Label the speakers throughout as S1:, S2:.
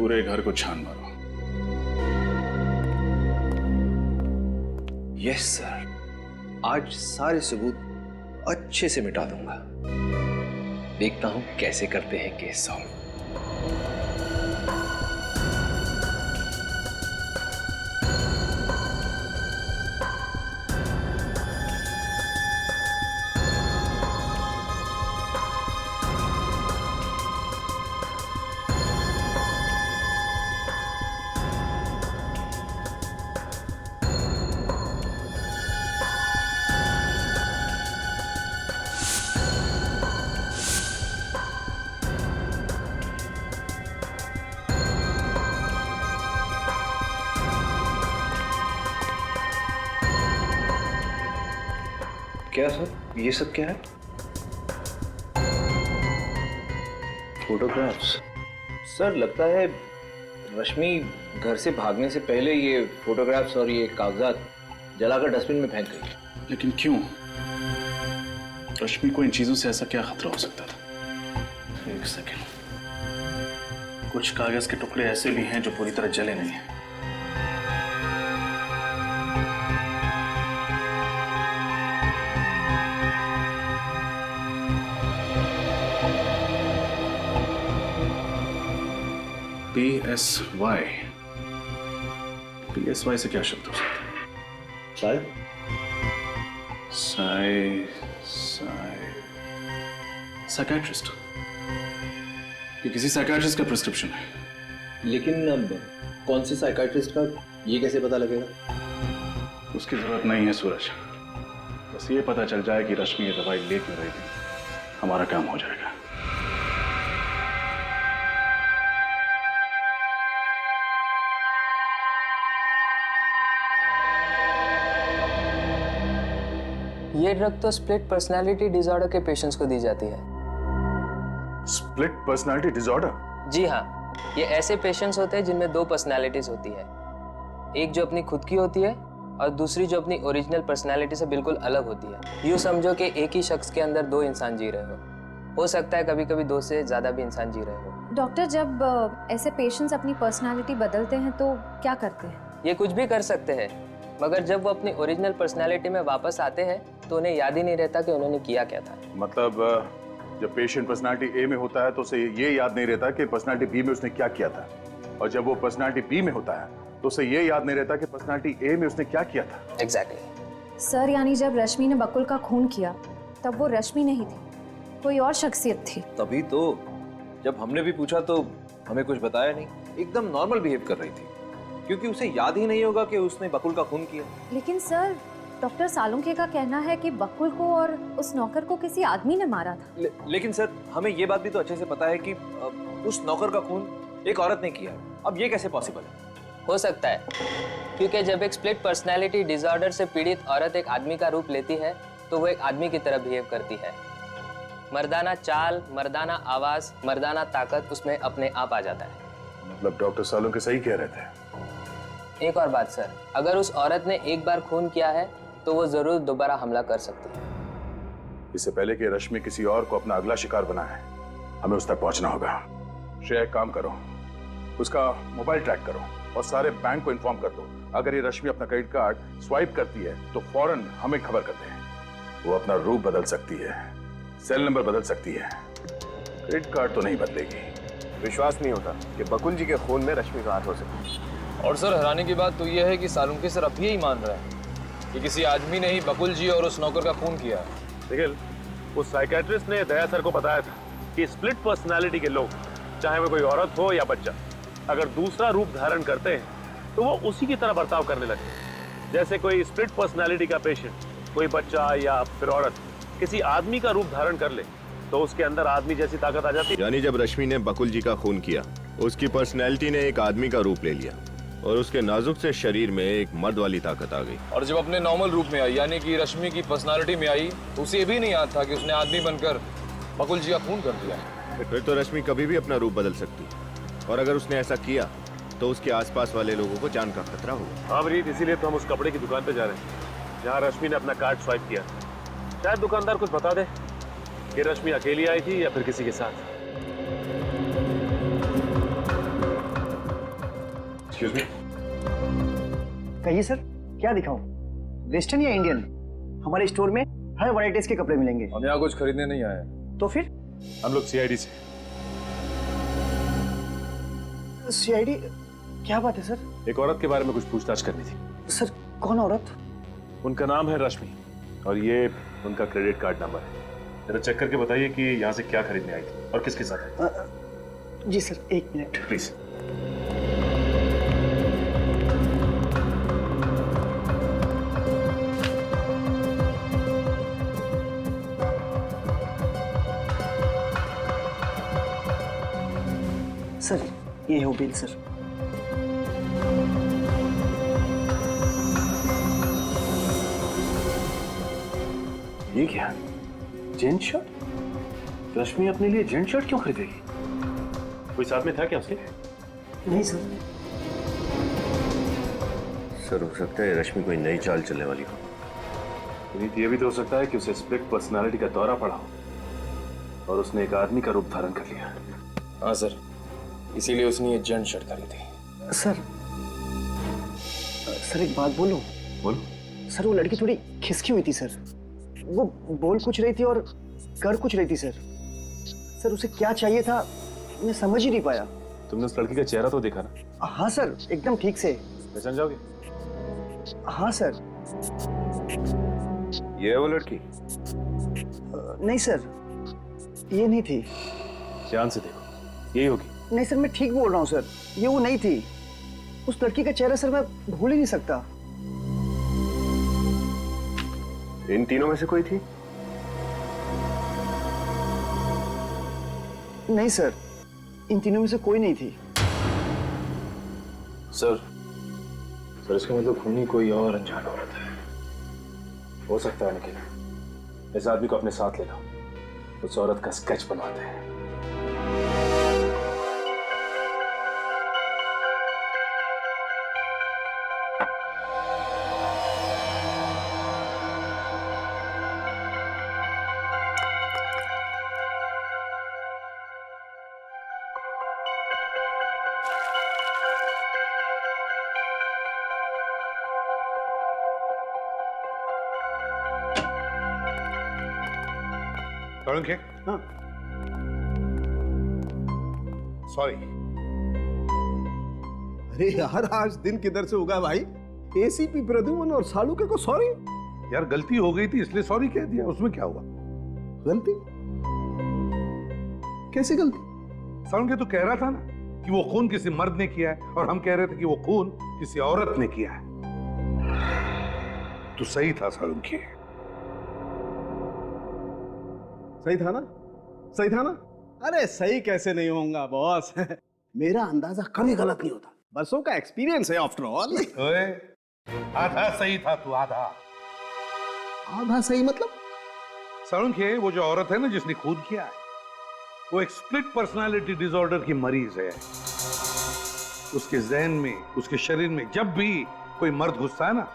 S1: पूरे घर को छान मारो।
S2: यस सर, आज सारे सबूत अच्छे से मिटा दूंगा। देखता हूं कैसे करते हैं केस सॉल्व। क्या सर, ये सब क्या है? फोटोग्राफ्स। सर लगता है रश्मि घर से भागने से पहले ये फोटोग्राफ्स और ये कागजात जलाकर डस्टबिन में फेंक गई।
S1: लेकिन क्यों? रश्मि को इन चीजों से ऐसा क्या खतरा हो सकता था? एक सेकेंड, कुछ कागज के टुकड़े ऐसे भी हैं जो पूरी तरह जले नहीं हैं। PSY। PSY से क्या शब्द हो सकता है?
S2: शायद
S1: साइकियाट्रिस्ट। ये किसी साइकियाट्रिस्ट का प्रिस्क्रिप्शन है।
S2: लेकिन अब कौन से साइकियाट्रिस्ट का, ये कैसे पता लगेगा?
S1: उसकी जरूरत नहीं है सूरज, बस ये पता चल जाए कि रश्मि ये दवाई ले क्यों रही थी, हमारा काम हो जाएगा।
S3: ये ड्रग तो स्प्लिट पर्सनालिटी डिसऑर्डर के पेशेंट्स को दी जाती है।
S1: Split personality disorder?
S3: जी हाँ, ये ऐसे पेशेंट्स होते हैं जिनमें दो पर्सनालिटीज होती है, एक जो अपनी खुद की होती है और दूसरी जो अपनी ओरिजिनल पर्सनालिटी से बिल्कुल अलग होती है। यूँ समझो कि एक ही शख्स के अंदर दो इंसान जी रहे हो सकता है कभी कभी दो से ज़्यादा भी इंसान जी रहे हो।
S4: डॉक्टर, जब ऐसे पेशेंट्स अपनी पर्सनालिटी बदलते हैं तो क्या करते हैं?
S3: ये कुछ भी कर सकते हैं, मगर जब वो अपनी ओरिजिनल पर्सनालिटी में वापस आते हैं तो उन्हें याद ही नहीं रहता कि उन्होंने किया क्या था।
S1: मतलब जब पेशेंट पर्सनालिटी ए में होता है तो उसे ये याद नहीं रहता कि पर्सनालिटी बी में उसने क्या किया था, और जब वो पर्सनालिटी बी में होता है तो उसे ये याद नहीं रहता कि पर्सनालिटी ए में उसने क्या किया था।
S3: एग्जैक्टली।
S4: सर, यानी जब रश्मि ने बकुल का खून किया तब वो रश्मि नहीं थी, कोई और शख्सियत थी।
S2: तभी तो जब हमने भी पूछा तो हमें कुछ बताया नहीं, एकदम नॉर्मल बिहेव कर रही थी, क्योंकि उसे याद ही नहीं होगा कि उसने बकुल का खून किया।
S4: लेकिन सर, डॉक्टर सालुंखे का कहना है कि बकुल को और उस नौकर को किसी आदमी ने मारा था।
S2: लेकिन सर, हमें ये बात भी तो अच्छे से पता है कि उस नौकर का खून एक औरत ने किया। अब ये कैसे पॉसिबल है?
S3: हो सकता है क्योंकि जब एक स्प्लिट पर्सनैलिटी डिसऑर्डर से पीड़ित औरत एक आदमी का रूप लेती है तो वो एक आदमी की तरह बिहेव करती है। मर्दाना चाल, मर्दाना आवाज, मर्दाना ताकत उसमें अपने आप आ जाता है।
S1: मतलब डॉक्टर सालुंखे सही कह रहे थे।
S3: एक और बात सर, अगर उस औरत ने एक बार खून किया है तो वो जरूर दोबारा हमला कर सकती है।
S1: इससे पहले कि रश्मि किसी और को अपना अगला शिकार बनाए, हमें उस तक पहुंचना होगा। श्रेया, एक काम करो, उसका मोबाइल ट्रैक करो और सारे बैंक को इन्फॉर्म कर दो। अगर ये रश्मि अपना क्रेडिट कार्ड स्वाइप करती है तो फौरन हमें खबर कर दें। वो अपना रूप बदल सकती है, सेल नंबर बदल सकती है, क्रेडिट कार्ड तो नहीं बदलेगी।
S5: विश्वास नहीं होता कि बकुल जी के खून में रश्मि का हाथ हो सके।
S6: और सर, हैरानी की बात तो यह है कि सालुंखे सर अब यही मान रहे हैं कि किसी आदमी ने ही बकुल जी और उस नौकर का खून किया है।
S5: निखिल, उस साइकियाट्रिस्ट ने दया सर को बताया था कि स्प्लिट पर्सनालिटी के लोग, चाहे वो कोई औरत हो या बच्चा, अगर दूसरा रूप धारण करते हैं तो वो उसी की तरह बर्ताव करने लगते हैं। जैसे कोई स्प्लिट पर्सनालिटी का पेशेंट, कोई बच्चा या फिर औरत किसी आदमी का रूप धारण कर ले तो उसके अंदर आदमी जैसी ताकत आ जाती है।
S7: यानी जब रश्मि ने बकुल जी का खून किया, उसकी पर्सनैलिटी ने एक आदमी का रूप ले लिया और उसके नाजुक से शरीर में एक मर्द वाली ताकत आ गई।
S6: और जब अपने नॉर्मल रूप में आई, यानी कि रश्मि की पर्सनालिटी में आई, तो उसे ये भी नहीं याद था कि उसने आदमी बनकर बकुल जी का खून कर दिया।
S7: फिर तो रश्मि कभी भी अपना रूप बदल सकती, और अगर उसने ऐसा किया तो उसके आसपास वाले लोगों को जान का खतरा होगा।
S5: हाँ अमरीत, इसीलिए तो हम उस कपड़े की दुकान पे जा रहे हैं जहाँ रश्मि ने अपना कार्ड स्वाइप किया। शायद दुकानदार कुछ बता दे कि रश्मि अकेली आई थी या फिर किसी के साथ। एक्सक्यूज मी,
S8: कहिए सर, क्या दिखाऊं? वेस्टर्न या इंडियन? हमारे स्टोर में हर वैरायटीज के कपड़े मिलेंगे।
S6: हम यहाँ कुछ खरीदने नहीं आए हैं।
S8: तो फिर
S5: हम लोग सीआईडी से।
S8: सीआईडी? क्या बात है सर?
S5: एक औरत के बारे में कुछ पूछताछ करनी थी।
S8: सर कौन औरत?
S5: उनका नाम है रश्मि और ये उनका क्रेडिट कार्ड नंबर है। जरा चेक करके बताइए कि यहाँ से क्या खरीदने आई थी और किसके साथ आई थी।
S8: जी सर, एक मिनट।
S5: प्लीज।
S8: सर ये हो बिल सर।
S5: ये क्या? Gent shirt? रश्मि अपने लिए जेंट शर्ट क्यों खरीदेगी? कोई साथ में था क्या उसके?
S8: नहीं सर।
S7: सर हो सकता है रश्मि कोई नई चाल चलने वाली हो।
S5: पुनीत, ये भी तो हो सकता है कि उसे स्प्लिट पर्सनालिटी का दौरा पड़ा हो और उसने एक आदमी का रूप धारण कर लिया।
S6: हाँ सर, इसीलिए उसने ये जेंट शर्ट खरीदी।
S8: सर सर एक बात बोलूं?
S5: बोलो।
S8: सर वो लड़की थोड़ी खिसकी हुई थी सर। वो बोल कुछ रही थी और कर कुछ रही थी सर। सर उसे क्या चाहिए था मैं समझ ही नहीं पाया।
S5: तुमने उस लड़की का चेहरा तो देखा ना?
S8: हाँ सर, एकदम ठीक से।
S5: पहचान जाओगे?
S8: हाँ सर।
S7: ये है वो लड़की?
S8: नहीं सर, ये नहीं थी।
S5: ध्यान से देखो, यही होगी।
S8: नहीं सर, मैं ठीक बोल रहा हूँ सर, ये वो नहीं थी। उस लड़की का चेहरा सर मैं भूल ही नहीं सकता।
S7: इन तीनों में से कोई थी?
S8: नहीं सर, इन तीनों में से कोई नहीं थी।
S6: सर इसका मतलब खूनी कोई और अनजान औरत है।
S5: हो सकता है निखिल, इस आदमी को अपने साथ ले लो, उस औरत का स्केच बनवाते हैं।
S1: हाँ। सॉरी।
S9: अरे यार, आज दिन किधर से उगा भाई? एसीपी प्रद्युमन और सालुके को सॉरी?
S1: यार गलती हो गई थी इसलिए सॉरी कह दिया, उसमें क्या हुआ?
S9: गलती? कैसी गलती?
S1: सालुंखे तो कह रहा था ना कि वो खून किसी मर्द ने किया है और हम कह रहे थे कि वो खून किसी औरत ने किया है। तो सही था सालुंखे।
S9: सही था ना? सही था ना? अरे सही कैसे नहीं होऊंगा बॉस? मेरा अंदाजा कभी गलत नहीं होता, बरसों का एक्सपीरियंस है आफ्टर ऑल।
S1: ओए, आधा सही था तू, आधा।
S9: आधा सही मतलब?
S1: सालुंखे, वो जो औरत है ना जिसने खून किया है, वो एक स्प्लिट पर्सनालिटी डिसऑर्डर की मरीज है। उसके ज़हन में, उसके शरीर में जब भी कोई मर्द घुसता है ना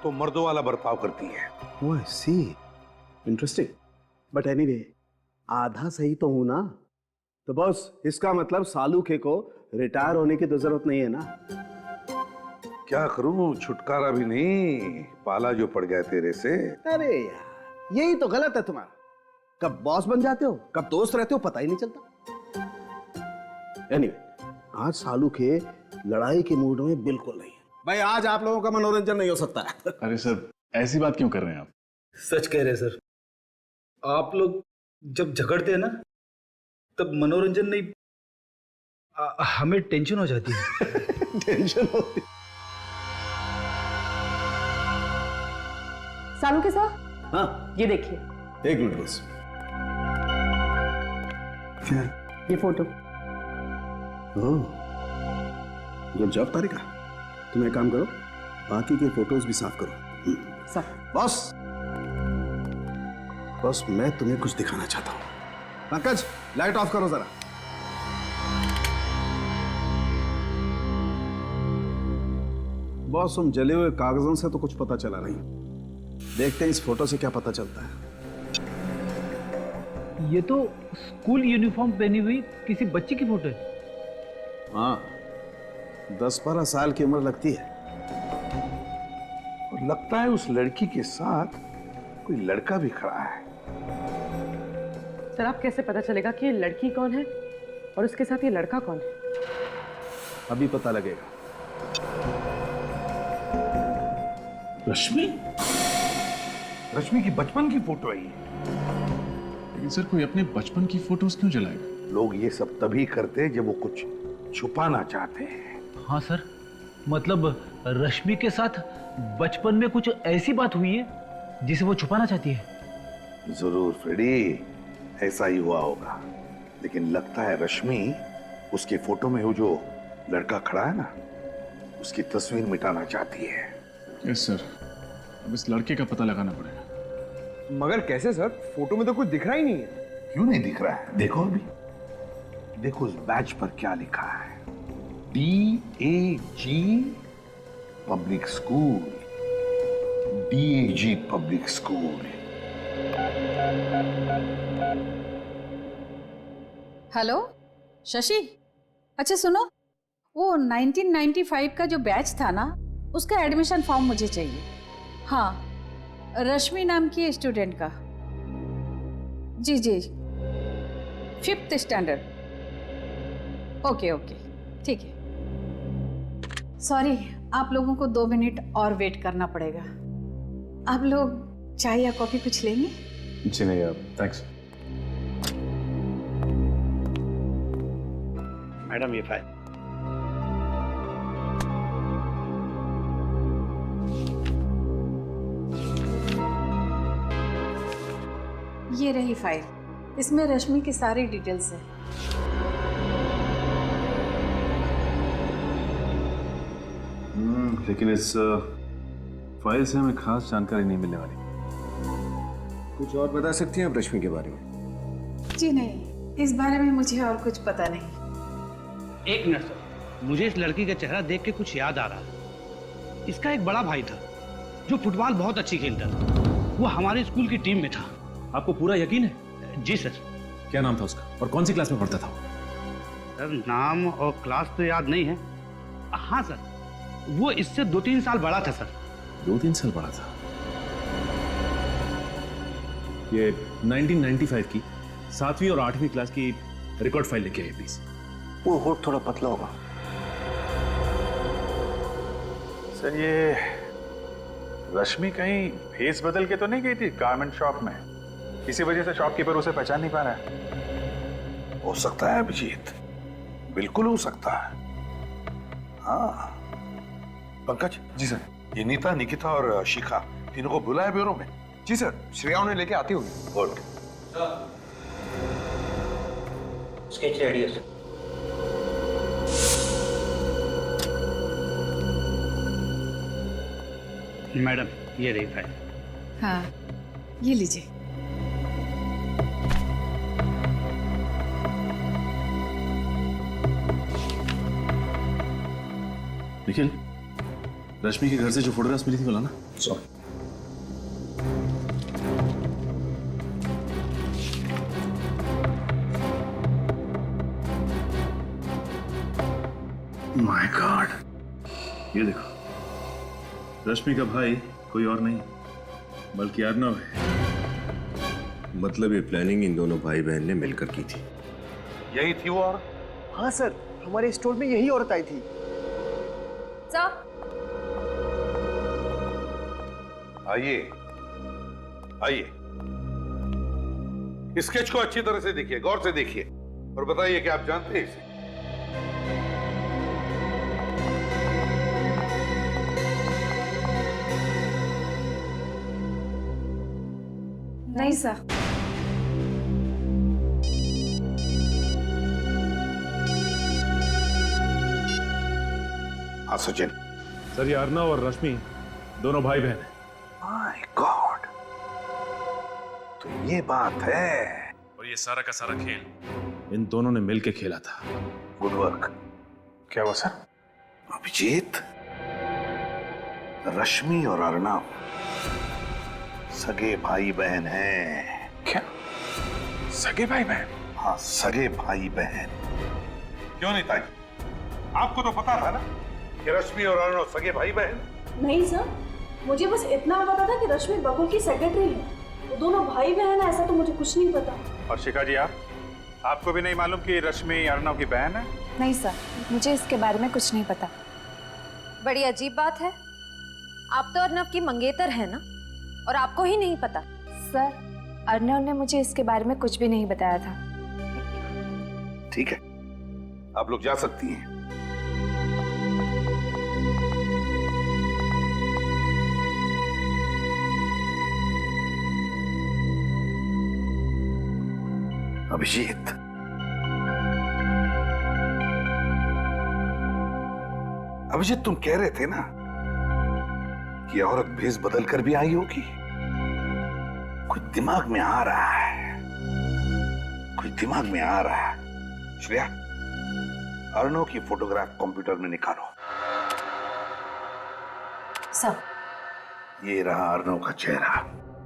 S1: तो मर्दों वाला बर्ताव करती है।
S9: ओह आई सी, इंटरेस्टिंग। बट एनीवे, आधा सही तो हूं ना? तो बॉस इसका मतलब सालुखे को रिटायर होने की तो जरूरत नहीं है ना?
S1: क्या करूं, छुटकारा भी नहीं, पाला जो पड़ गया तेरे से।
S9: अरे यार, यही तो गलत है तुम्हारा। कब बॉस बन जाते हो, कब दोस्त रहते हो, पता ही नहीं चलता। एनीवे, आज सालुखे लड़ाई के मूड में बिल्कुल नहीं है। भाई आज आप लोगों का मनोरंजन नहीं हो सकता है।
S10: अरे सर, ऐसी बात क्यों कर रहे हैं आप?
S11: सच कह रहे हैं सर। आप लोग जब झगड़ते हैं ना तब मनोरंजन नहीं, हमें टेंशन हो जाती है।
S9: टेंशन होती।
S12: सालुंखे साहब,
S9: हाँ
S12: ये देखिए।
S9: एक मिनट बस। क्या?
S12: ये फोटो।
S9: गुड जॉब तारिका। तुम एक काम करो, बाकी के फोटोज भी साफ करो।
S12: सर।
S9: बॉस मैं तुम्हें कुछ दिखाना चाहता हूं। पंकज, लाइट ऑफ करो जरा। बॉस, हम जले हुए कागजों से तो कुछ पता चला नहीं। देखते हैं इस फोटो से क्या पता चलता है।
S11: ये तो स्कूल यूनिफॉर्म पहनी हुई किसी बच्ची की फोटो है।
S9: हाँ, 10-12 साल की उम्र लगती है।
S1: और लगता है उस लड़की के साथ कोई लड़का भी खड़ा है।
S12: सर आप कैसे पता चलेगा कि ये लड़की कौन है और उसके साथ ये लड़का कौन है?
S9: अभी पता लगेगा।
S1: रश्मि? रश्मि की बचपन की फोटो है ये।
S10: लेकिन सर कोई अपने बचपन की फोटोज क्यों जलाएगा?
S1: लोग ये सब तभी करते हैं जब वो कुछ छुपाना चाहते हैं।
S11: हाँ सर, मतलब रश्मि के साथ बचपन में कुछ ऐसी बात हुई है जिसे वो छुपाना चाहती है।
S1: जरूर फ्रेडी, ऐसा ही हुआ होगा। लेकिन लगता है रश्मि उसकी फोटो में वो जो लड़का खड़ा है ना, उसकी तस्वीर मिटाना चाहती है।
S10: यस सर, अब इस लड़के का पता लगाना पड़ेगा।
S6: मगर कैसे सर? फोटो में तो कुछ दिख रहा ही नहीं है।
S1: क्यों नहीं दिख रहा है? देखो अभी, देखो उस बैच पर क्या लिखा है। DAG public school, DAG public school.
S13: Hello Shashi, अच्छा सुनो, वो 1995 का जो बैच था ना, उसका एडमिशन फॉर्म मुझे चाहिए। हाँ, रश्मि नाम की स्टूडेंट का। जी जी, 5th स्टैंडर्ड। ओके ओके, ठीक है। सॉरी, आप लोगों को 2 मिनट और वेट करना पड़ेगा। आप लोग चाय या कॉफी कुछ लेंगे?
S10: जी नहीं यार, थैंक्स।
S9: मैडम ये फाइल।
S13: ये रही फाइल, इसमें रश्मि की सारी डिटेल्स है।
S10: लेकिन इस फाइल से हमें खास जानकारी नहीं मिलने वाली।
S6: कुछ और बता सकती हैं आप रश्मि के बारे में?
S13: जी नहीं, इस बारे में मुझे और कुछ पता नहीं।
S11: एक मिनट सर, मुझे इस लड़की का चेहरा देख के कुछ याद आ रहा है। इसका एक बड़ा भाई था जो फुटबॉल बहुत अच्छी खेलता था। वो हमारे स्कूल की टीम में था।
S5: आपको पूरा यकीन है?
S11: जी सर।
S5: क्या नाम था उसका और कौन सी क्लास में पढ़ता था?
S11: सर नाम और क्लास तो याद नहीं है। हाँ सर, वो इससे 2-3 साल बड़ा था सर।
S5: 2-3 साल बड़ा था। ये 1995 की 7वीं और 8वीं क्लास की रिकॉर्ड फाइल लेके आइए प्लीज।
S8: वो होठ थोड़ा पतला होगा।
S1: सर ये रश्मि कहीं फेस बदल के तो नहीं गई थी गारमेंट शॉप में? इसी वजह से शॉपकीपर उसे पहचान नहीं पा रहा है। हो सकता है अभिजीत, बिल्कुल हो सकता है। हाँ पंकज। जी सर। ये नीता, निकिता और शिखा तीनों को बुलाया ब्यूरो में?
S6: जी सर, श्रेया उन्हें लेके आती होगी।
S1: गुड।
S2: स्केच रेडी है सर।
S11: मैडम ये रही फाइल।
S13: हाँ, ये लीजिए।
S5: निखिल, रश्मि के घर से जो फोटोग्राफ्स मिली थी बोला ना? सॉरी। माय गॉड, ये देखो, रश्मि का भाई कोई और नहीं बल्कि अर्नव है।
S7: मतलब ये प्लानिंग इन दोनों भाई बहन ने मिलकर की थी।
S1: यही थी वो और?
S8: हाँ सर, हमारे स्टोर में यही औरत आई थी।
S1: आइए आइए, स्केच को अच्छी तरह से देखिए, गौर से देखिए और बताइए कि आप जानते हैं इसे?
S13: नहीं सर।
S1: हाँ सचिन।
S5: सर ये अर्नव और रश्मि दोनों भाई बहन हैं।
S1: माय गॉड, तो ये बात है।
S5: और ये सारा का सारा खेल इन दोनों ने मिलकर खेला था।
S1: Good work. क्या हुआ सर? अभिजीत, रश्मि और अर्नव सगे भाई बहन हैं। क्या सगे भाई बहन? हाँ सगे भाई बहन। क्यों नहीं ताई?
S11: आपको तो पता था ना कि रश्मि और अर्णव सगे भाई बहन।
S14: नहीं सर, मुझे बस इतना पता था कि रश्मि बकुल की सेक्रेटरी है। वो दोनों भाई बहन है, ऐसा तो मुझे कुछ नहीं पता।
S5: और शिखा जी, आपको भी नहीं मालूम कि रश्मि अर्णव की बहन है?
S14: नहीं सर, मुझे इसके बारे में कुछ नहीं पता।
S4: बड़ी अजीब बात है, आप तो अर्नव की मंगेतर है ना, और आपको ही नहीं पता।
S14: सर, अर्णव ने मुझे इसके बारे में कुछ भी नहीं बताया था।
S11: ठीक है, आप लोग जा सकती हैं। अभिजीत, अभिजीत, तुम कह रहे थे ना कि औरत भेष बदल कर भी आई होगी। कुछ दिमाग में आ रहा है, कुछ दिमाग में आ रहा है। श्रेया, अर्णव की फोटोग्राफ कंप्यूटर में निकालो।
S14: सर,
S11: ये रहा अर्णव का चेहरा।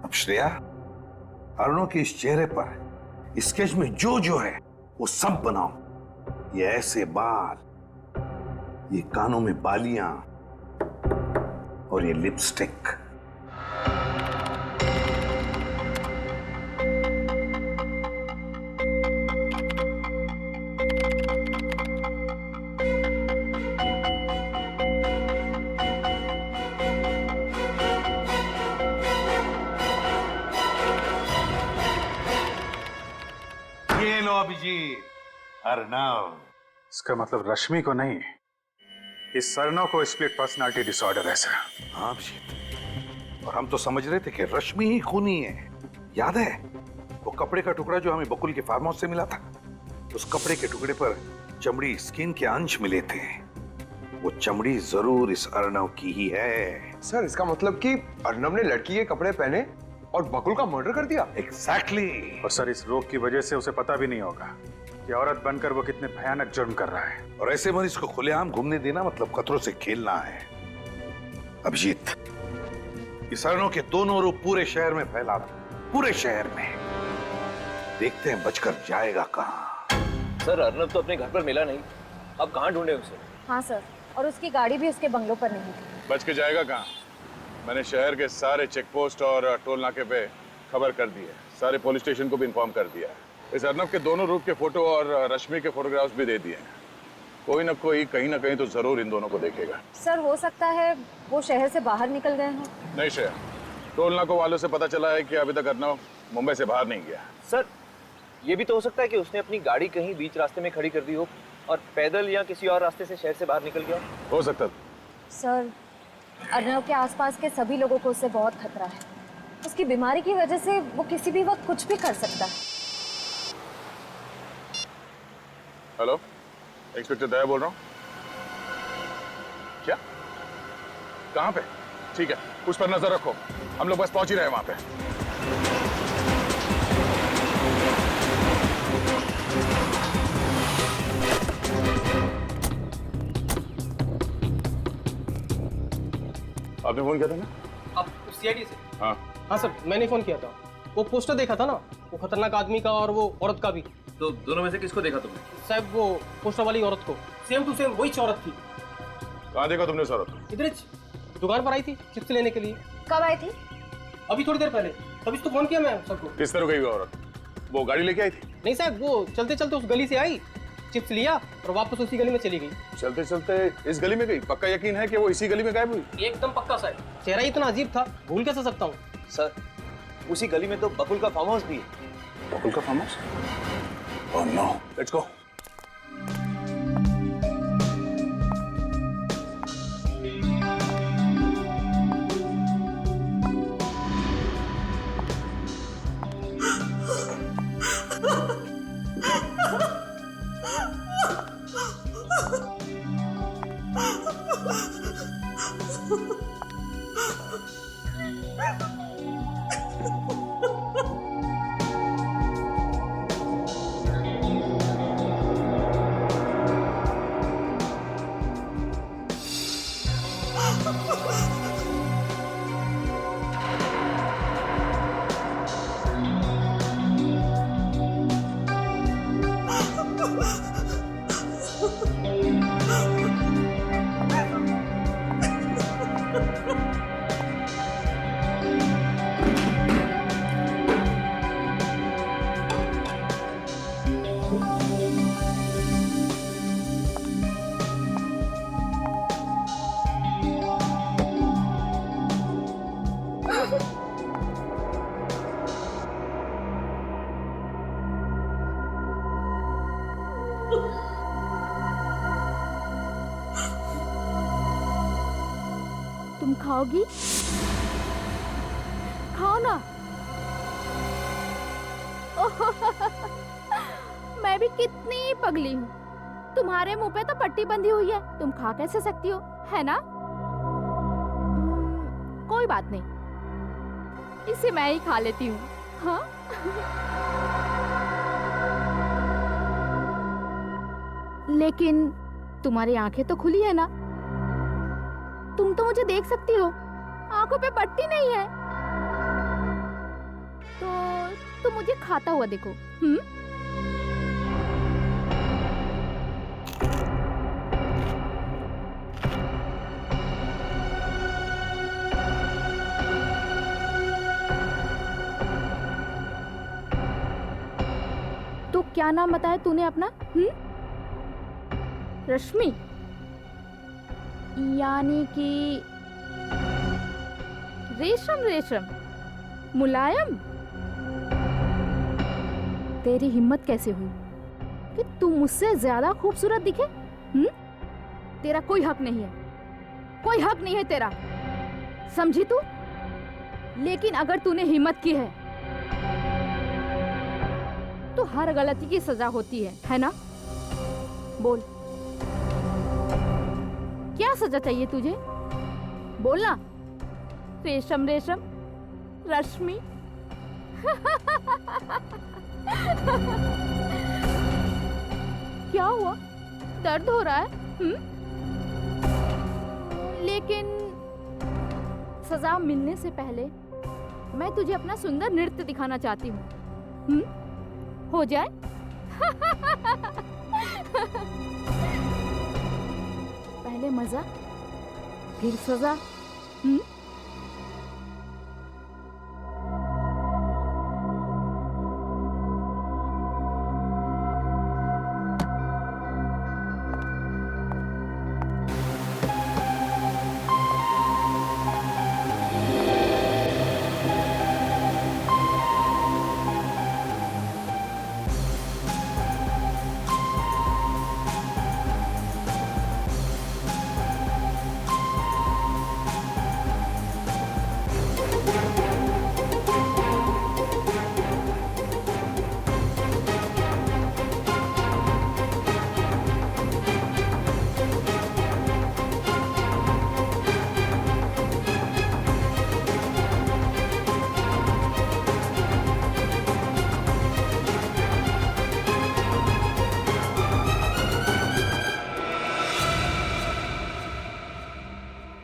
S11: अब श्रेया, अर्णव के इस चेहरे पर स्केच में जो जो है वो सब बनाओ। ये ऐसे बाल, ये कानों में बालियां और ये लिपस्टिक। ये लो अभिजीत, अर्णव।
S5: इसका मतलब रश्मि को नहीं, इस अर्णव को स्प्लिट पर्सनालिटी डिसऑर्डर है सर।
S11: हाँ अभिजीत, और हम तो समझ रहे थे कि रश्मि ही खूनी है। याद है वो कपड़े का टुकड़ा जो हमें बकुल के फार्म हाउस से मिला था? उस कपड़े के टुकड़े पर चमड़ी, स्किन के अंश मिले थे। वो चमड़ी जरूर इस अर्णव की ही है।
S6: सर, इसका मतलब कि अर्णव ने लड़की के कपड़े पहने और बकुल का मर्डर कर दिया?
S11: एग्जैक्टली।
S5: और सर, इस रोग की वजह से उसे पता भी नहीं होगा कि औरत बनकर वो कितने भयानक जुर्म कर रहा है।
S11: और ऐसे मरीज को खुलेआम घूमने देना मतलब खतरों से खेलना है। अभिजीत, इस अर्णव के दोनों रूप पूरे शहर में फैला दो, पूरे शहर में। देखते हैं बचकर जाएगा कहां।
S2: सर, अर्णव तो अपने घर पर मिला नहीं, अब कहाँ ढूंढे उसे?
S4: हाँ सर, और उसकी गाड़ी भी उसके बंगलों पर नहीं थी।
S1: बच के जाएगा कहाँ? मैंने शहर के सारे चेक पोस्ट और टोल नाके पे खबर कर दी है, सारे पुलिस स्टेशन को भी इन्फॉर्म कर दिया है। इस अर्णव के दोनों रूप के फोटो और रश्मि के फोटोग्राफ्स भी दे दिए हैं। कोई ना कोई कहीं ना कहीं तो जरूर इन दोनों को देखेगा।
S4: सर, हो सकता है वो शहर से बाहर निकल गए हों।
S1: नहीं श्रेया, टोल नाकों वालों से पता चला है कि अभी तक अर्णव मुंबई से बाहर नहीं गया।
S2: सर, ये भी तो हो सकता है कि उसने अपनी गाड़ी कहीं बीच रास्ते में खड़ी कर दी हो और पैदल या किसी और रास्ते से शहर से बाहर निकल गया
S1: हो सकता।
S4: सर, अर्णव के आसपास के सभी लोगों को उससे बहुत खतरा है। उसकी बीमारी की वजह से वो किसी भी वक्त कुछ भी कर सकता है।
S1: हेलो, इंस्पेक्टर दया बोल रहा हूँ। क्या? कहाँ पे? ठीक है, उस पर नजर रखो, हम लोग बस पहुंच ही रहे हैं वहां पे। आपने फोन किया था ना?
S15: आप सीआईडी से?
S1: हाँ
S15: हाँ सर, मैंने फोन किया था। वो पोस्टर देखा था ना, वो खतरनाक आदमी का और वो औरत का भी।
S2: तो दोनों में से किसको देखा तुमने?
S15: साहब, वो पोस्टर वाली औरत को, सेम टू सेम वही औरत थी।
S1: कहाँ देखा तुमने उस औरत?
S15: इधर दुकान पर आई थी चिप्स लेने के लिए।
S4: कब आई थी?
S15: अभी थोड़ी देर पहले, तभी तो फोन किया मैं सबको।
S1: किस तरह गई वो औरत? वो गाड़ी लेके आई थी?
S15: नहीं साहब, वो चलते चलते उस गली से आई, चिप्स लिया और वापस उसी गली में चली गई।
S1: चलते चलते इस गली में गई? पक्का यकीन है कि वो इसी गली में गायब हुई?
S15: एकदम पक्का साहब, चेहरा इतना अजीब था, भूल कैसे सकता हूँ।
S2: सर, उसी गली में तो बकुल का फार्म हाउस भी है।
S1: बकुल का farm house? Oh no, let's go.
S16: तुम खाओगी? खाओ ना। मैं भी कितनी पगली हूँ, तुम्हारे मुंह पे तो पट्टी बंधी हुई है, तुम खा कैसे सकती हो, है ना? कोई बात नहीं, इसे मैं ही खा लेती हूँ। हाँ? लेकिन तुम्हारी आंखें तो खुली है ना, तुम तो मुझे देख सकती हो, आंखों पे पट्टी नहीं है, तो तुम मुझे खाता हुआ देखो। तो क्या नाम बताया तूने अपना? रश्मि, यानी कि रेशम रेशम, मुलायम। तेरी हिम्मत कैसे हुई कि तू मुझसे ज्यादा खूबसूरत दिखे? तेरा कोई हक नहीं है, कोई हक नहीं है तेरा, समझी तू? लेकिन अगर तूने हिम्मत की है तो हर गलती की सजा होती है ना? बोल, क्या सजा चाहिए तुझे? बोलना। रेशम रेशम, रश्मि। क्या हुआ? दर्द हो रहा है? लेकिन सजा मिलने से पहले मैं तुझे अपना सुंदर नृत्य दिखाना चाहती हूँ। हो जाए? पहले मजा, फिर सजा।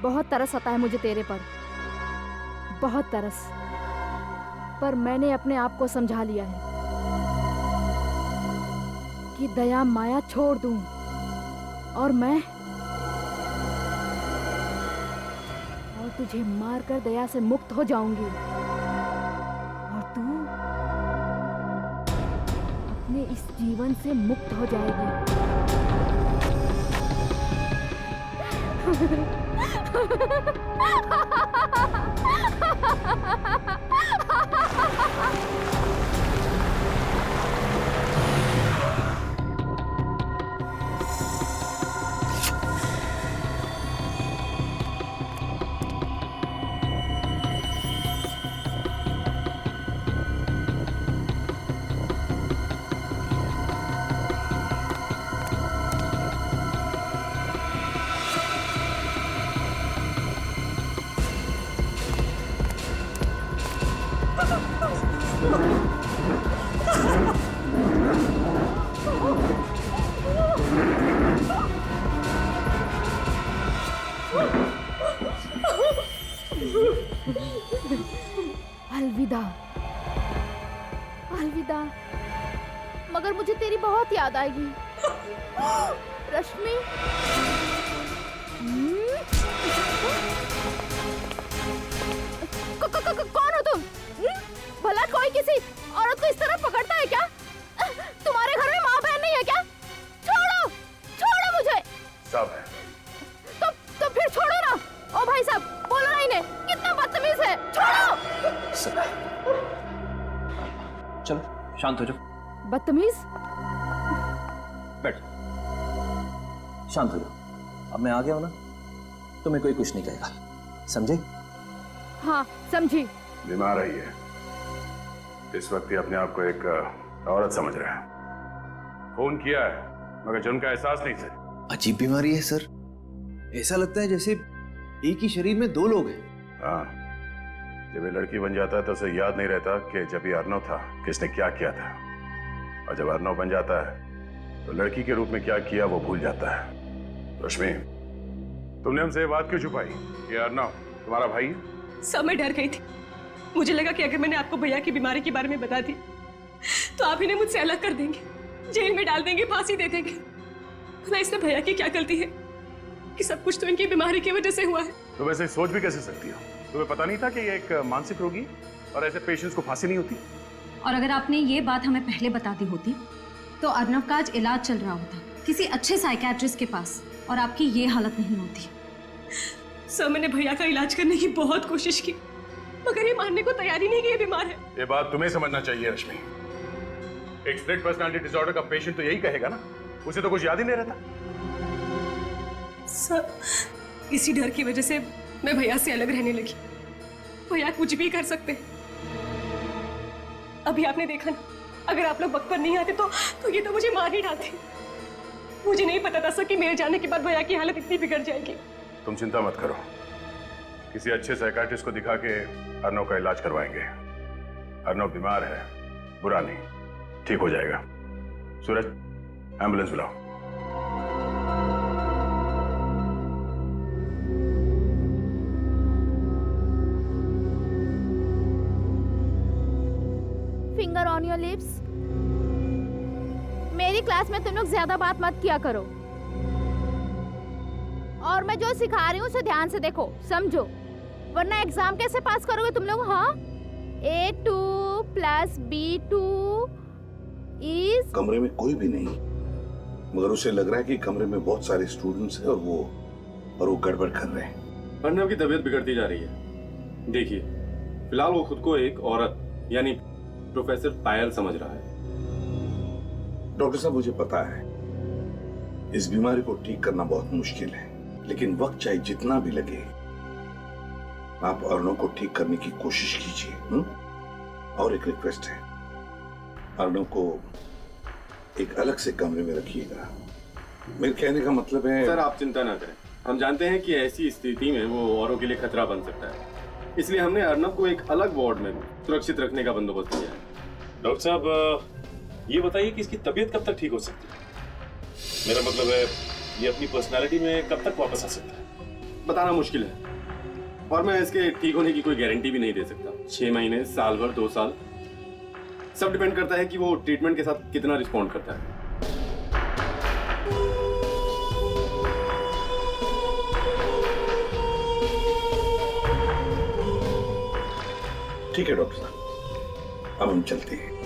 S16: बहुत तरस आता है मुझे तेरे पर, बहुत तरस। पर मैंने अपने आप को समझा लिया है कि दया माया छोड़ दूं और तुझे मारकर दया से मुक्त हो जाऊंगी और तू अपने इस जीवन से मुक्त हो जाएगी। अलविदा, अलविदा। मगर मुझे तेरी बहुत याद आएगी रश्मि। कौन हो तुम? भला कोई किसी औरत को इस तरह पकड़ता है क्या? तुम्हारे घर में माँ बहन नहीं है क्या? छोड़ो, छोड़ो मुझे।
S1: सब है।
S16: तो फिर छोड़ो ना। ओ भाई साहब, बोलो ना इन्हें, कितना बदतमीज है। छोड़ो।
S2: चलो शांत हो जाओ।
S16: बदतमीज?
S2: बैठ। शांत हो जाओ। अब मैं आ गया हूं ना, तुम्हें कोई कुछ नहीं कहेगा, समझे?
S16: हाँ समझी।
S1: बीमार है ये, इस वक्त ये अपने आप को एक औरत समझ रहा है। खून किया है मगर जुर्म का एहसास नहीं से।
S2: अजीब बीमारी है सर, ऐसा लगता है जैसे एक ही शरीर में दो लोग हैं।
S1: हाँ, जब ये लड़की बन जाता है तो उसे याद नहीं रहता कि जब ये अर्नव था किसने क्या किया था, और जब अर्नव बन जाता है तो लड़की के रूप में क्या किया वो भूल जाता है। रश्मि, तुमने हमसे ये बात क्यों छुपाई? ये अर्नव तुम्हारा भाई है?
S14: सब मैं डर गई थी। मुझे लगा कि अगर मैंने आपको भैया की बीमारी के बारे में बता दी तो आप इन्हें मुझसे अलग कर देंगे, जेल में डाल देंगे, फांसी दे देंगे। भला इसमें भैया की क्या गलती है कि सब कुछ तो इनकी बीमारी की वजह से हुआ है।
S1: तो वैसे सोच भी कैसे सकती हो? तुम्हें पता नहीं था कि ये एक मानसिक रोगी और ऐसे पेशेंट्स को फांसी नहीं होती?
S14: और अगर आपने ये बात हमें पहले बता दी होती तो अर्नव का आज इलाज चल रहा होता किसी अच्छे साइकियाट्रिस्ट के पास, और आपकी ये हालत नहीं होती। सर, मैंने भैया का इलाज करने की बहुत कोशिश की मगर ये मानने को तैयार ही नहीं कि ये बीमार है।
S1: ये बात तुम्हें समझना चाहिए रश्मि। एक स्प्लिट पर्सनालिटी डिसऑर्डर का पेशेंट तो यही कहेगा ना, उसे तो कुछ याद ही नहीं रहता।
S14: सर, इसी डर की वजह से मैं भैया से अलग रहने लगी। भैया कुछ भी कर सकते हैं। अभी आपने देखा ना, अगर आप लोग वक्त पर नहीं आते तो ये तो मुझे मार ही डालते। मुझे नहीं पता था सर कि मेरे जाने के बाद भैया की हालत इतनी बिगड़ जाएगी।
S1: तुम चिंता मत करो, किसी अच्छे साइकियाट्रिस्ट को दिखा के अर्नव का इलाज करवाएंगे। अर्नव बीमार है, बुरा नहीं, ठीक हो जाएगा। सूरज, एम्बुलेंस बुलाओ।
S16: Finger on your lips. मेरी क्लास में तुम लोग ज्यादा बात मत किया करो, और मैं जो सिखा रही हूँ उसे ध्यान से देखो, समझो, वरना एग्जाम कैसे पास करोगे तुम लोग? हाँ, A2 + B2 इज।
S11: कमरे में कोई भी नहीं, मगर उसे लग रहा है कि कमरे में बहुत सारे स्टूडेंट्स हैं और वो गड़बड़ कर रहे हैं।
S10: अर्नव की तबीयत बिगड़ती जा रही है। देखिए, फिलहाल वो खुद को एक औरत यानी प्रोफेसर पायल समझ रहा है।
S11: डॉक्टर साहब, मुझे पता है इस बीमारी को ठीक करना बहुत मुश्किल है, लेकिन वक्त चाहे जितना भी लगे आप अर्नव को ठीक करने की कोशिश कीजिए। और एक रिक्वेस्ट है, अर्नव को एक अलग से कमरे में रखिएगा। मेरे कहने का मतलब है।
S10: सर, आप चिंता ना करें, हम जानते हैं कि ऐसी स्थिति में वो औरों के लिए खतरा बन सकता है, इसलिए हमने अर्नव को एक अलग वार्ड में सुरक्षित रखने का बंदोबस्त किया है।
S5: डॉक्टर साहब, ये बताइए कि इसकी तबीयत कब तक ठीक हो सकती है? मेरा मतलब है, ये अपनी पर्सनालिटी में कब तक वापस आ सकता है?
S10: बताना मुश्किल है, और मैं इसके ठीक होने की कोई गारंटी भी नहीं दे सकता। 6 महीने, साल भर, 2 साल, सब डिपेंड करता है कि वो ट्रीटमेंट के साथ कितना रिस्पॉन्ड करता है।
S11: ठीक है डॉक्टर साहब, अब हम चलते हैं।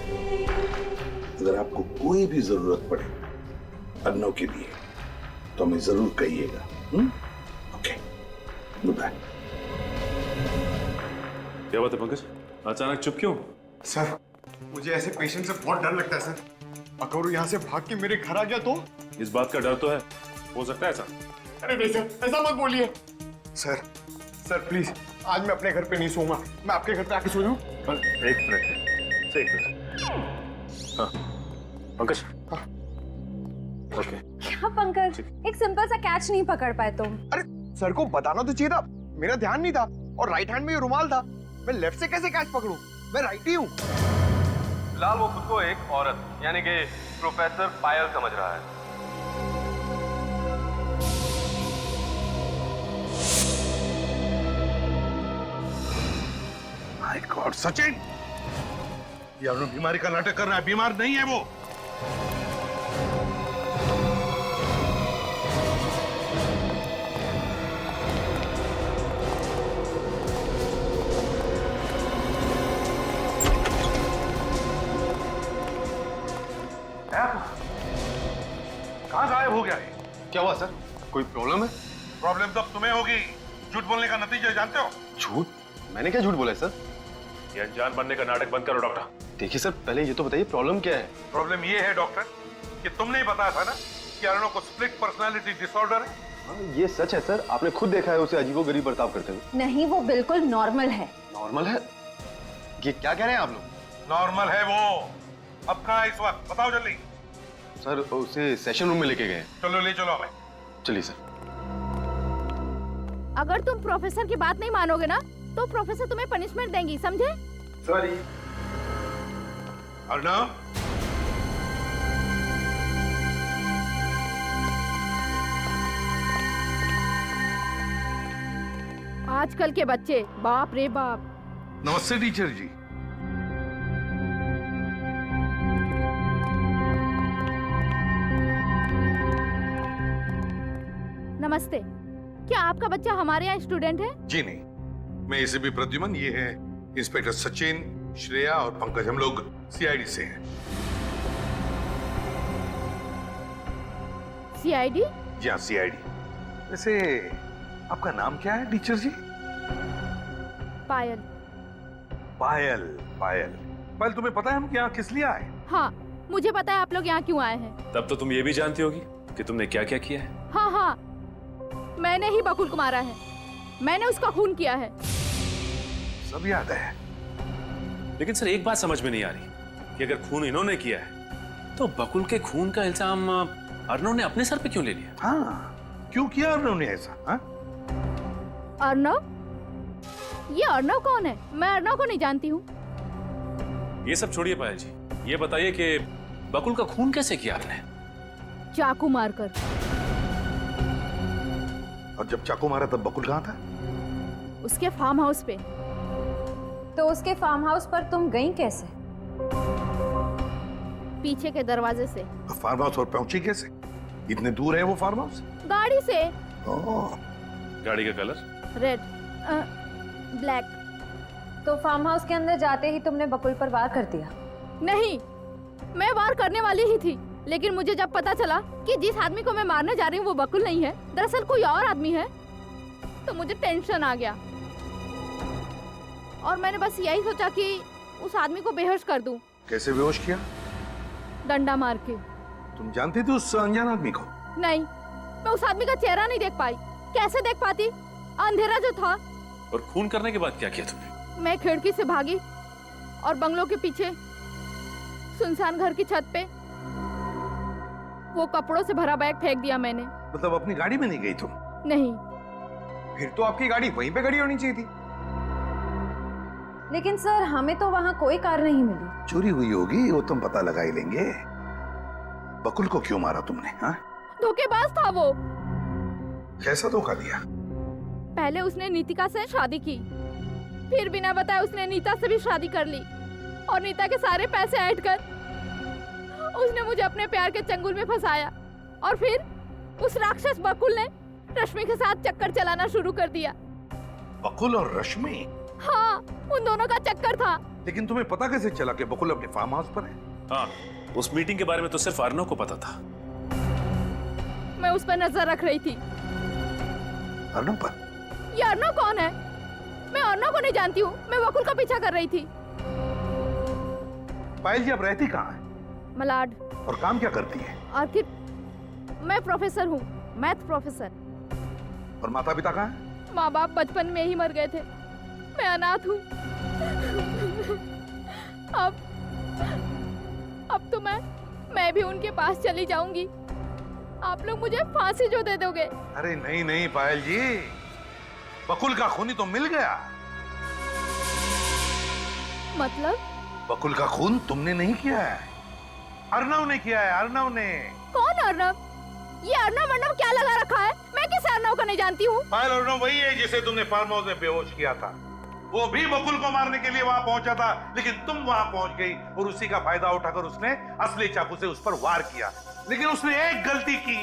S11: अगर आपको कोई भी जरूरत पड़े अर्नव के लिए तो हमें जरूर कहिएगा। Okay, good bye.
S5: क्या बात है पंकज, अचानक चुप क्यों?
S17: सर, मुझे ऐसे पेशेंट से बहुत डर लगता है सर। अगर वो यहाँ से भाग के मेरे घर आ गया तो?
S5: इस बात का डर तो है, हो सकता है ऐसा।
S17: अरे नहीं सर, ऐसा मत बोलिए। सर प्लीज, आज मैं अपने घर पे नहीं सोऊंगा, मैं आपके घर पे आके सो जाऊं।
S5: एक मिनट। हाँ पंकज।
S17: हाँ।
S5: ओके।
S4: हाँ पंकज, एक सिंपल सा कैच नहीं पकड़ पाए तुम।
S17: अरे सर को बताना तो चाहिए था, मेरा ध्यान नहीं था, और राइट हैंड में ये रुमाल था, मैं लेफ्ट से कैसे कैच पकड़ूं? मैं राइट ही हूँ।
S10: फिलहाल वो खुद को एक औरत यानी कि प्रोफेसर पायल समझ रहा है।
S11: माय गॉड, सचिन, ये अर्नव बीमारी का नाटक कर रहा है, बीमार नहीं है वो। कहां गायब हो गया है?
S10: क्या हुआ सर, कोई प्रॉब्लम है?
S11: प्रॉब्लम तो अब तुम्हें होगी, झूठ बोलने का नतीजा जानते हो।
S10: झूठ? मैंने क्या झूठ बोला है सर?
S5: ये अनजान बनने का नाटक बंद करो डॉक्टर।
S10: देखिए सर, पहले ये तो बताइए प्रॉब्लम क्या है?
S11: प्रॉब्लम ये है डॉक्टर कि तुमने ही बताया था ना कि अर्णव को स्प्लिट पर्सनालिटी डिसऑर्डर है।
S17: ये सच है सर, आपने खुद देखा है उसे अजीबोगरीब बर्ताव करते हुए।
S4: नहीं, वो बिल्कुल नॉर्मल है।
S17: नॉर्मल है? ये क्या कह रहे हैं आप लोग?
S11: नॉर्मल है वो। अब कहाँ है इस वक्त, बताओ जल्दी।
S17: सर उसे सेशन रूम में लेके गए।
S11: चलो ले चलो हमें।
S17: चलिए सर।
S16: अगर तुम प्रोफेसर की बात नहीं मानोगे ना तो प्रोफेसर तुम्हें पनिशमेंट देंगी, समझे?
S11: सॉरी। अर्णव,
S16: आजकल के बच्चे, बाप रे बाप।
S11: नमस्ते टीचर जी।
S16: नमस्ते। क्या आपका बच्चा हमारे यहाँ स्टूडेंट है?
S11: जी नहीं, मैं इसे भी प्रद्युमन, ये है इंस्पेक्टर सचिन, श्रेया और पंकज, हम लोग सीआईडी से हैं।
S16: सीआईडी?
S11: जी हाँ, सीआईडी। वैसे आपका नाम क्या है टीचर जी?
S16: पायल।
S11: पायल। पायल, पायल तुम्हें पता है हम यहाँ किस लिए आए?
S16: हाँ, मुझे पता है आप लोग यहाँ क्यों आए हैं।
S5: तब तो तुम ये भी जानती होगी कि तुमने क्या क्या किया है।
S16: हाँ हाँ, मैंने ही बकुल को मारा है, मैंने उसका खून किया है।
S11: सब याद है।
S5: लेकिन सर एक बात समझ में नहीं आ रही कि अगर खून इन्होंने किया है तो बकुल के खून का इल्जाम अर्णव ने अपने सर पे क्यों ले लिया?
S11: हाँ, क्यों किया अर्णव ने ऐसा? हाँ?
S16: अर्णव? ये अर्णव कौन है? मैं अर्णव को नहीं जानती हूँ।
S5: ये सब छोड़िए पायल जी, ये बताइए कि बकुल का खून कैसे किया आपने?
S16: चाकू मारकर।
S11: और जब चाकू मारा तब बकुल कहाँ था?
S16: उसके फार्म हाउस पे।
S4: तो उसके फार्म हाउस पर तुम गई कैसे?
S16: पीछे के दरवाजे से।
S11: तो फार्म हाउस पर पहुंची कैसे? इतने दूर है वो फार्म हाउस?
S16: गाड़ी से।
S5: गाड़ी का कलर?
S16: Red, black.
S4: तो फार्म हाउस के अंदर जाते ही तुमने बकुल पर वार कर दिया?
S16: नहीं, मैं वार करने वाली ही थी, लेकिन मुझे जब पता चला कि जिस आदमी को मैं मारने जा रही हूँ वो बकुल नहीं है, दरअसल कोई और आदमी है, तो मुझे टेंशन आ गया और मैंने बस यही सोचा कि उस आदमी को बेहोश कर दूं।
S11: कैसे बेहोश किया?
S16: डंडा मार के।
S11: तुम जानती थी उस अनजान आदमी को?
S16: नहीं, मैं उस आदमी का चेहरा नहीं देख पाई। कैसे देख पाती, अंधेरा जो था।
S5: और खून करने के बाद क्या किया तुमने?
S16: मैं खिड़की से भागी और बंगलों के पीछे सुनसान घर की छत पे वो कपड़ों से भरा बैग फेंक दिया मैंने।
S11: मतलब अपनी गाड़ी में नहीं गई तुम?
S16: नहीं।
S17: फिर तो आपकी गाड़ी वहीं पे खड़ी होनी चाहिए थी।
S4: लेकिन सर, हमें तो वहाँ कोई कार नहीं मिली।
S11: चोरी हुई होगी, वो तुम पता लगा ही लेंगे। बकुल को क्यों मारा तुमने? हाँ?
S16: धोखेबाज था वो।
S11: कैसा धोखा दिया?
S16: पहले उसने नीतिका से शादी की, फिर बिना बताए उसने नीता से भी शादी कर ली और नीता के सारे पैसे ऐड कर उसने मुझे अपने प्यार के चंगुल में फंसाया और फिर उस राक्षस बकुल ने रश्मि के साथ चक्कर चलाना शुरू कर दिया।
S11: बकुल और रश्मि?
S16: हाँ, उन दोनों का चक्कर था।
S11: लेकिन तुम्हें पता कैसे चला कि बकुल अपने फार्म हाउस पर है?
S5: हाँ, उस मीटिंग के बारे में तो सिर्फ अर्णव को पता था।
S16: मैं उस पर नजर रख रही थी।
S11: अर्णव पर?
S16: ये अर्णव कौन है? मैं अर्णव को नहीं जानती हूँ, मैं बकुल का पीछा कर रही थी।
S11: पायल जी अब रहती कहाँ है?
S16: मलाड।
S11: और काम क्या करती है?
S16: आखिर मैं प्रोफेसर हूँ, मैथ प्रोफेसर।
S11: और माता पिता कहाँ है?
S16: माँ बाप बचपन में ही मर गए थे, मैं अनाथ हूँ। अब तो मैं भी उनके पास चली जाऊंगी। आप लोग मुझे फांसी जो दे दोगे।
S11: अरे नहीं नहीं पायल जी, बकुल का खूनी तो मिल गया।
S16: मतलब?
S11: बकुल का खून तुमने नहीं किया है, अर्णव ने किया है, अर्णव ने।
S16: कौन अर्णव? ये अर्णव क्या लगा रखा है? मैं किस अर्णव को नहीं जानती हूँ।
S11: पायल, अर्णव वही है जिसे तुमने फार्म हाउस में बेहोश किया था। वो भी बकुल को मारने के लिए वहां पहुंचा था, लेकिन तुम वहां पहुंच गई और उसी का फायदा उठाकर उसने असली चाकू से उस पर वार किया। लेकिन उसने एक गलती की।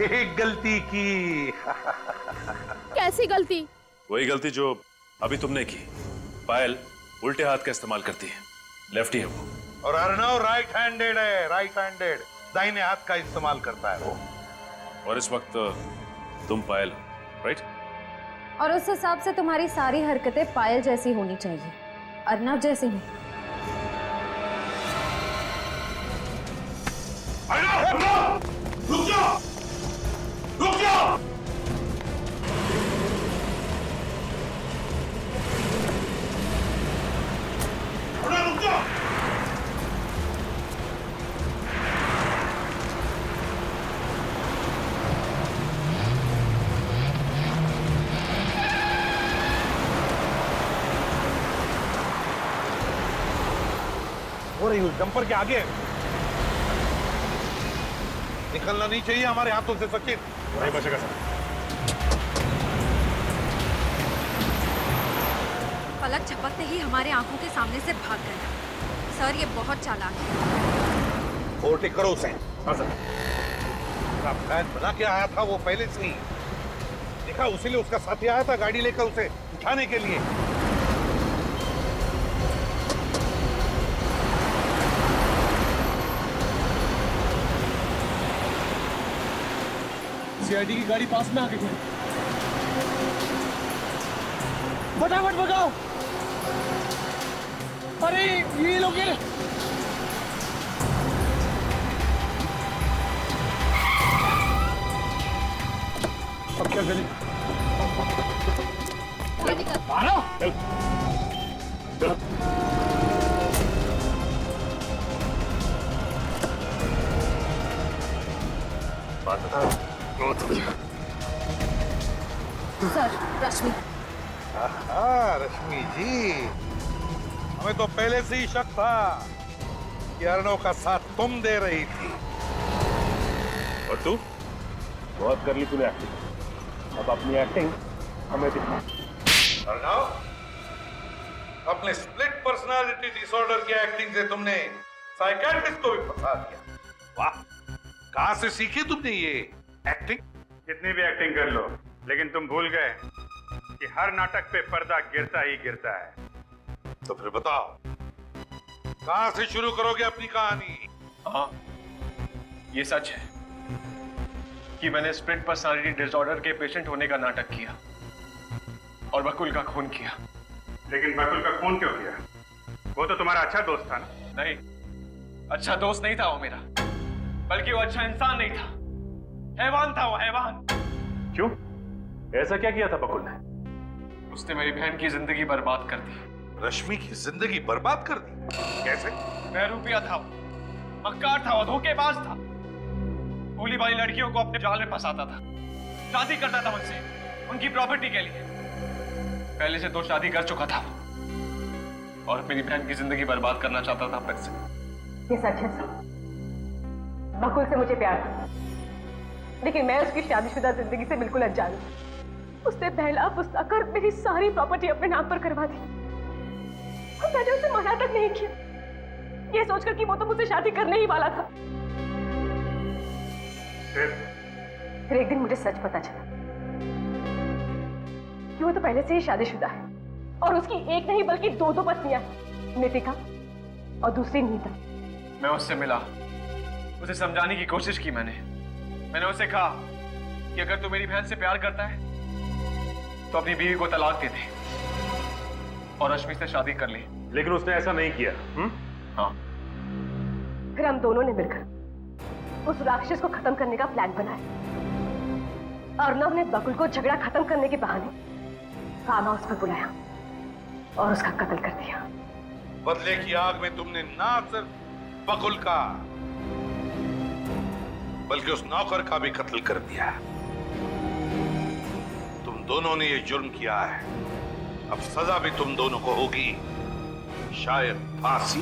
S11: एक गलती की।
S16: कैसी गलती?
S5: वही गलती जो अभी तुमने की। पायल उल्टे हाथ का इस्तेमाल करती है, लेफ्टी है वो।
S11: और अर्णव राइट हैंडेड है, राइट हैंडेड, दाहिने हाथ का इस्तेमाल करता है वो।
S5: और इस वक्त तुम पायल, राइट?
S4: और उस हिसाब से तुम्हारी सारी हरकतें पायल जैसी होनी चाहिए। अर्नव जैसे ही।
S11: रुक जाओ! रुक जाओ! रुक जाओ!
S18: हो रही हूँ डंपर के आगे निकलना नहीं चाहिए हमारे हाथों से सचिन।
S5: नहीं बचेगा सर।
S14: पलक झपकते ही हमारे आंखों के सामने से भाग गया। सर ये बहुत चालाक है।
S18: ओवरटेक करो उसे।
S5: हाँ सर।
S18: प्लान बना के आया था वो पहले से ही देखा, उसीलिए उसका साथी आया था गाड़ी लेकर उसे उठाने के लिए।
S15: सीआईडी की गाड़ी पास में आ गई है। फटाफट भगाओ। अरे ये लोग ये
S5: अब क्या करें? मारो! चल। चल। बात बता।
S4: सर, रश्मि।
S18: रश्मि जी, हमें तो पहले से ही शक था कि अर्णव का साथ तुम दे रही थी।
S5: और तू? बहुत कर ली तूने एक्टिंग। अब अपनी एक्टिंग हमें दिखा।
S18: अर्णव, अपने स्प्लिट पर्सनालिटी डिसऑर्डर की एक्टिंग से तुमने साइकियाट्रिस्ट को भी फंसा दिया। वाह, कहां से सीखी तुमने ये एक्टिंग?
S19: कितनी भी एक्टिंग कर लो, लेकिन तुम भूल गए कि हर नाटक पे पर्दा गिरता ही गिरता है।
S18: तो फिर बताओ, कहां से शुरू करोगे अपनी कहानी?
S20: हाँ, ये सच है कि मैंने स्प्लिट पर्सनालिटी डिसऑर्डर के पेशेंट होने का नाटक किया और बकुल का खून किया।
S19: लेकिन बकुल का खून क्यों किया? वो तो तुम्हारा अच्छा दोस्त था ना?
S20: नहीं, अच्छा दोस्त नहीं था वो मेरा, बल्कि वो अच्छा इंसान नहीं था, हैवान था वो, हैवान।
S5: क्यों? ऐसा क्या किया था बकुल ने?
S20: उसने मेरी बहन की जिंदगी बर्बाद कर दी।
S18: रश्मि की जिंदगी बर्बाद कर दी? कैसे?
S20: बहरूपिया था वो, मक्कार था वो, धोखेबाज था, भोली भाली लड़कियों को अपने जाल में फंसाता था, शादी करता था मुझसे उनकी प्रॉपर्टी के लिए। पहले से 2 शादी कर चुका था और मेरी बहन की जिंदगी बर्बाद करना चाहता था फिर से।
S12: ये सच है सर, बकुल से मुझे प्यार था, लेकिन मैं उसकी शादीशुदा जिंदगी से बिल्कुल अनजान हूँ। उसने पहला फुसलाकर मेरी सारी प्रॉपर्टी अपने नाम पर करवा दी और मैंने उसे मना तक नहीं किया, ये सोचकर कि वो तो मुझसे शादी करने ही वाला था। फिर एक दिन मुझे सच पता चला कि वो तो पहले से ही शादीशुदा है और उसकी एक नहीं बल्कि 2 पत्नियां हैं, नितिका और दूसरी नीता।
S20: मैं उससे मिला, उसे समझाने की कोशिश की मैंने उसे कहा कि अगर तू मेरी बहन से प्यार करता है तो अपनी बीवी को तलाक दे दे और रश्मि से शादी कर ले।
S5: लेकिन उसने ऐसा नहीं किया।
S20: हाँ।
S12: फिर हम दोनों ने मिलकर उस राक्षस को खत्म करने का प्लान बनाया। अर्णव ने बकुल को झगड़ा खत्म करने के बहाने फार्म हाउस पर बुलाया और उसका कत्ल कर दिया।
S18: बदले की आग में तुमने ना सिर्फ बकुल का बल्कि उस नौकर का भी कत्ल कर दिया। तुम दोनों ने ये जुर्म किया है, अब सजा भी तुम दोनों को होगी, शायद फांसी।